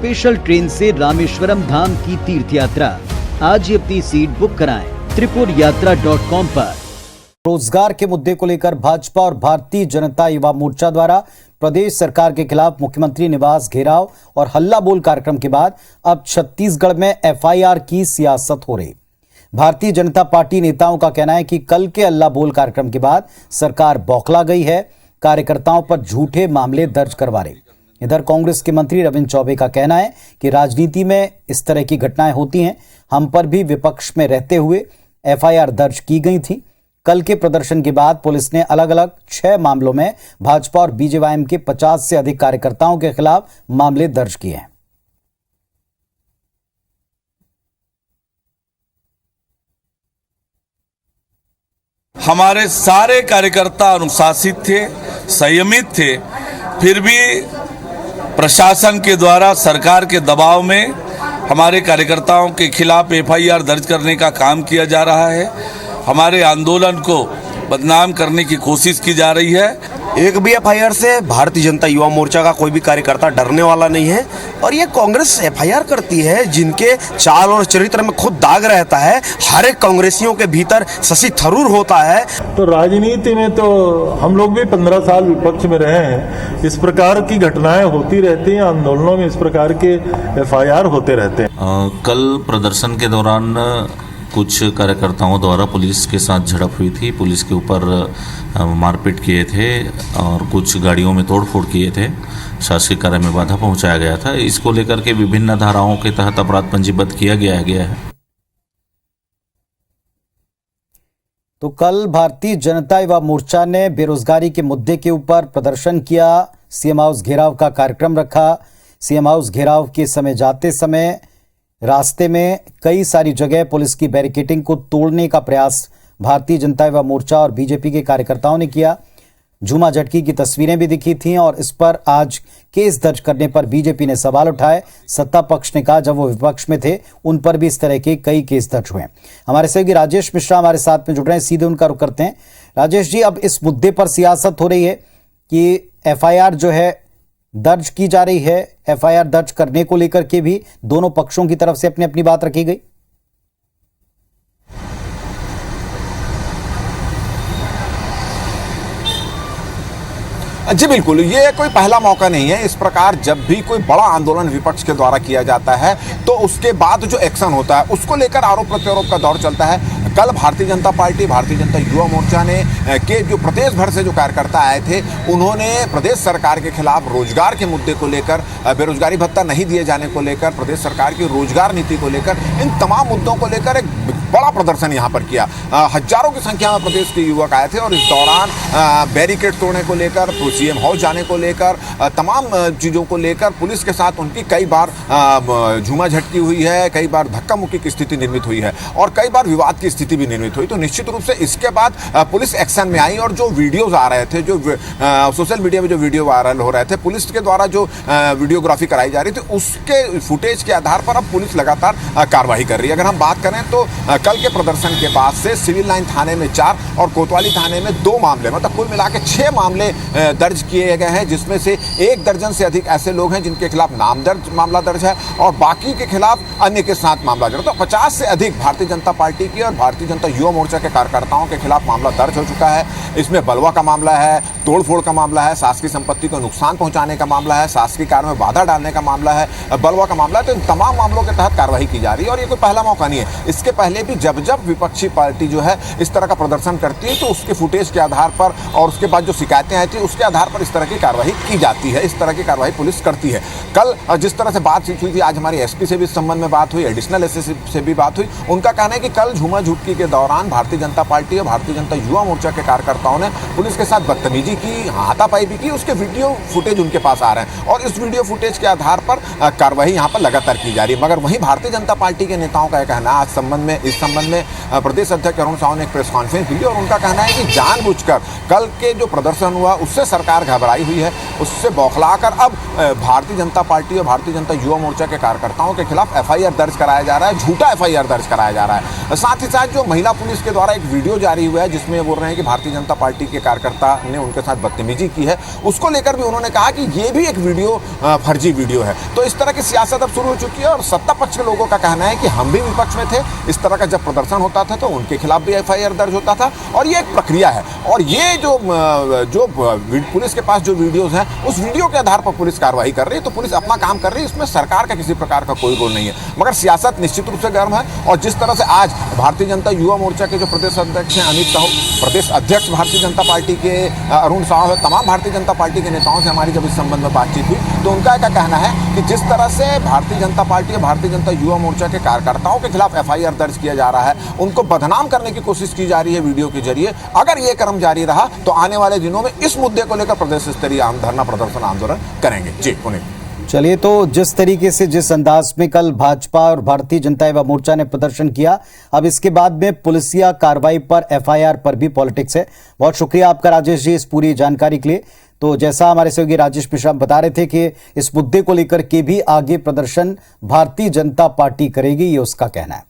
Special train से रामेश्वरम धाम की तीर्थ यात्रा। आज ही अपनी सीट बुक कराएं त्रिपुरयात्रा.com पर। रोजगार के मुद्दे को लेकर भाजपा और भारतीय जनता युवा मोर्चा द्वारा प्रदेश सरकार के खिलाफ मुख्यमंत्री निवास घेराव और हल्ला बोल कार्यक्रम के बाद अब छत्तीसगढ़ में एफआईआर की सियासत हो रही। भारतीय जनता पार्टी नेताओं का कहना है कि कल के हल्ला बोल कार्यक्रम के बाद सरकार बौखला गई है, कार्यकर्ताओं पर झूठे मामले दर्ज करवा रही। इधर कांग्रेस के मंत्री रविंद्र चौबे का कहना है कि राजनीति में इस तरह की घटनाएं होती हैं, हम पर भी विपक्ष में रहते हुए एफआईआर दर्ज की गई थी। कल के प्रदर्शन के बाद पुलिस ने अलग अलग 6 मामलों में भाजपा और बीजेवाईएम के 50 से अधिक कार्यकर्ताओं के खिलाफ मामले दर्ज किए हैं। हमारे सारे कार्यकर्ता अनुशासित थे, संयमित थे, फिर भी प्रशासन के द्वारा सरकार के दबाव में हमारे कार्यकर्ताओं के खिलाफ एफआईआर दर्ज करने का काम किया जा रहा है। हमारे आंदोलन को बदनाम करने की कोशिश की जा रही है। एक भी एफआईआर से भारतीय जनता युवा मोर्चा का कोई भी कार्यकर्ता डरने वाला नहीं है। और ये कांग्रेस एफआईआर करती है जिनके चाल और चरित्र में खुद दाग रहता है। हर एक कांग्रेसियों के भीतर शशि थरूर होता है। तो राजनीति में तो हम लोग भी 15 साल विपक्ष में रहे हैं। इस प्रकार की घटनाएं होती रहती हैं, आंदोलनों में इस प्रकार के एफआईआर होते रहते हैं। कल प्रदर्शन के दौरान कुछ कार्यकर्ताओं द्वारा पुलिस के साथ झड़प हुई थी। पुलिस के ऊपर मारपीट किए थे और कुछ गाड़ियों में तोड़फोड़ किए थे। शासकीय कार्य में बाधा पहुंचाया गया था। इसको लेकर के विभिन्न धाराओं के तहत अपराध पंजीबद्ध किया गया है। तो कल भारतीय जनता युवा मोर्चा ने बेरोजगारी के मुद्दे के ऊपर प्रदर्शन किया, सीएम हाउस घेराव का कार्यक्रम रखा। सीएम हाउस घेराव के समय जाते समय रास्ते में कई सारी जगह पुलिस की बैरिकेडिंग को तोड़ने का प्रयास भारतीय जनता युवा मोर्चा और बीजेपी के कार्यकर्ताओं ने किया। झूमा झटकी की तस्वीरें भी दिखी थीं और इस पर आज केस दर्ज करने पर बीजेपी ने सवाल उठाए। सत्ता पक्ष ने कहा जब वो विपक्ष में थे उन पर भी इस तरह के कई केस दर्ज हुए। हमारे सहयोगी राजेश मिश्रा हमारे साथ में जुड़ रहे हैं, सीधे उनका रुख करते हैं। राजेश जी, अब इस मुद्दे पर सियासत हो रही है कि एफआईआर जो है दर्ज की जा रही है। एफआईआर दर्ज करने को लेकर के भी दोनों पक्षों की तरफ से अपनी अपनी बात रखी गई। जी बिल्कुल, ये कोई पहला मौका नहीं है। इस प्रकार जब भी कोई बड़ा आंदोलन विपक्ष के द्वारा किया जाता है तो उसके बाद जो एक्शन होता है उसको लेकर आरोप प्रत्यारोप का दौर चलता है। कल भारतीय जनता पार्टी, भारतीय जनता युवा मोर्चा ने के जो प्रदेश भर से जो कार्यकर्ता आए थे, उन्होंने प्रदेश सरकार के खिलाफ रोजगार के मुद्दे को लेकर, बेरोजगारी भत्ता नहीं दिए जाने को लेकर, प्रदेश सरकार की रोजगार नीति को लेकर, इन तमाम मुद्दों को लेकर एक बड़ा प्रदर्शन यहाँ पर किया। हजारों की संख्या में प्रदेश के युवक आए थे और इस दौरान बैरिकेड तोड़ने को लेकर, सीएम हाउस जाने को लेकर, तमाम चीज़ों को लेकर पुलिस के साथ उनकी कई बार झूमा झटकी हुई है, कई बार धक्का मुक्की की स्थिति निर्मित हुई है और कई बार विवाद की स्थिति भी निर्मित हुई। तो निश्चित रूप से इसके बाद पुलिस एक्शन में आई और जो वीडियोज आ रहे थे, जो सोशल मीडिया में जो वीडियो वायरल हो रहे थे, पुलिस के द्वारा जो वीडियोग्राफी कराई जा रही थी, उसके फुटेज के आधार पर अब पुलिस लगातार कार्रवाई कर रही है। अगर हम बात करें तो कल के प्रदर्शन के बाद से सिविल लाइन थाने में 4 और कोतवाली थाने में 2 मामले, मतलब कुल मिला के 6 मामले दर्ज किए गए हैं, जिसमें से 1 दर्जन से अधिक ऐसे लोग हैं जिनके खिलाफ मामला दर्ज है और बाकी के खिलाफ अन्य के साथ मामला दर्ज। तो 50 से अधिक भारतीय जनता पार्टी की और भारतीय जनता युवा मोर्चा के कार्यकर्ताओं के खिलाफ मामला दर्ज हो चुका है। इसमें बलवा का मामला है, तोड़फोड़ का मामला है, शासकीय संपत्ति को नुकसान पहुंचाने का मामला है, शासकीय कार्य में बाधा डालने का मामला है, बलवा का मामला है। तो इन तमाम मामलों के तहत कार्रवाई की जा रही है और ये कोई पहला मौका नहीं है। इसके पहले भी जब विपक्षी पार्टी जो है इस तरह का प्रदर्शन करती है तो उसके फुटेज के आधार पर और उसके बाद जो शिकायतें आई थी उसके आधार पर इस तरह की कार्रवाई की जाती है। इस तरह की कार्रवाई पुलिस करती है। कल जिस तरह से बातचीत हुई थी, आज हमारी एसपी से भी इस संबंध में बात हुई, एडिशनल एसएसपी से भी बात हुई। उनका कहना है कि कल झूमा झटकी के दौरान भारतीय जनता पार्टी और भारतीय जनता युवा मोर्चा के कार्यकर्ताओं ने पुलिस के साथ बदतमीजी की, हाथापाई भी की। उसके वीडियो फुटेज उनके पास आ रहे हैं और इस वीडियो फुटेज के आधार पर कार्रवाई यहाँ पर लगातार की जा रही है। मगर वहीं भारतीय जनता पार्टी के नेताओं का कहना है, इस संबंध में प्रदेश अध्यक्ष अरुण साहू ने एक प्रेस कॉन्फ्रेंस दी और उनका कहना है कि जानबूझकर कल के जो प्रदर्शन हुआ उससे सरकार घबराई हुई है, उससे बौखलाकर अब भारतीय जनता पार्टी और भारतीय जनता युवा मोर्चा के कार्यकर्ताओं के खिलाफ एफआईआर दर्ज कराया जा रहा है, झूठा एफआईआर दर्ज कराया जा रहा है। साथ ही साथ जो महिला पुलिस के द्वारा एक वीडियो जारी हुआ है जिसमें बोल रहे हैं कि भारतीय जनता पार्टी के कार्यकर्ता ने उनके साथ बदतमीजी की है, उसको लेकर भी उन्होंने कहा कि ये भी एक वीडियो फर्जी वीडियो है। तो इस तरह की सियासत अब शुरू हो चुकी है और सत्ता पक्ष के लोगों का कहना है कि हम भी विपक्ष में थे, इस तरह का जब प्रदर्शन होता था तो उनके खिलाफ भी FIR दर्ज होता था और ये एक प्रक्रिया है। और ये जो पुलिस के पास जो वीडियोज हैं उस वीडियो के आधार पर पुलिस कार्रवाई कर रही है, तो पुलिस अपना काम कर रही है, इसमें सरकार का किसी प्रकार का कोई रोल नहीं है। मगर सियासत निश्चित रूप से गर्म है और जिस तरह से आज भारतीय जनता युवा मोर्चा के जो प्रदेश अध्यक्ष हैं अमित साहू, प्रदेश अध्यक्ष भारतीय जनता पार्टी के अरुण साहू है, तमाम भारतीय जनता पार्टी के नेताओं से हमारी जब इस संबंध में बातचीत हुई तो उनका क्या कहना है कि जिस तरह से भारतीय जनता पार्टी और भारतीय जनता युवा मोर्चा के कार्यकर्ताओं के खिलाफ FIR दर्ज किया जा रहा है, उनको बदनाम करने की कोशिश की जा रही है वीडियो के जरिए, अगर ये क्रम जारी रहा तो आने वाले दिनों में इस मुद्दे को लेकर प्रदेश स्तरीय धरना प्रदर्शन आंदोलन करेंगे। जी पुनीत। चलिए, तो जिस तरीके से जिस अंदाज में कल भाजपा और भारतीय जनता युवा मोर्चा ने प्रदर्शन किया, अब इसके बाद में पुलिसिया कार्रवाई पर FIR पर भी पॉलिटिक्स है। बहुत शुक्रिया आपका राजेश जी इस पूरी जानकारी के लिए। तो जैसा हमारे सहयोगी राजेश मिश्रा बता रहे थे कि इस मुद्दे को लेकर के भी आगे प्रदर्शन भारतीय जनता पार्टी करेगी, ये उसका कहना है।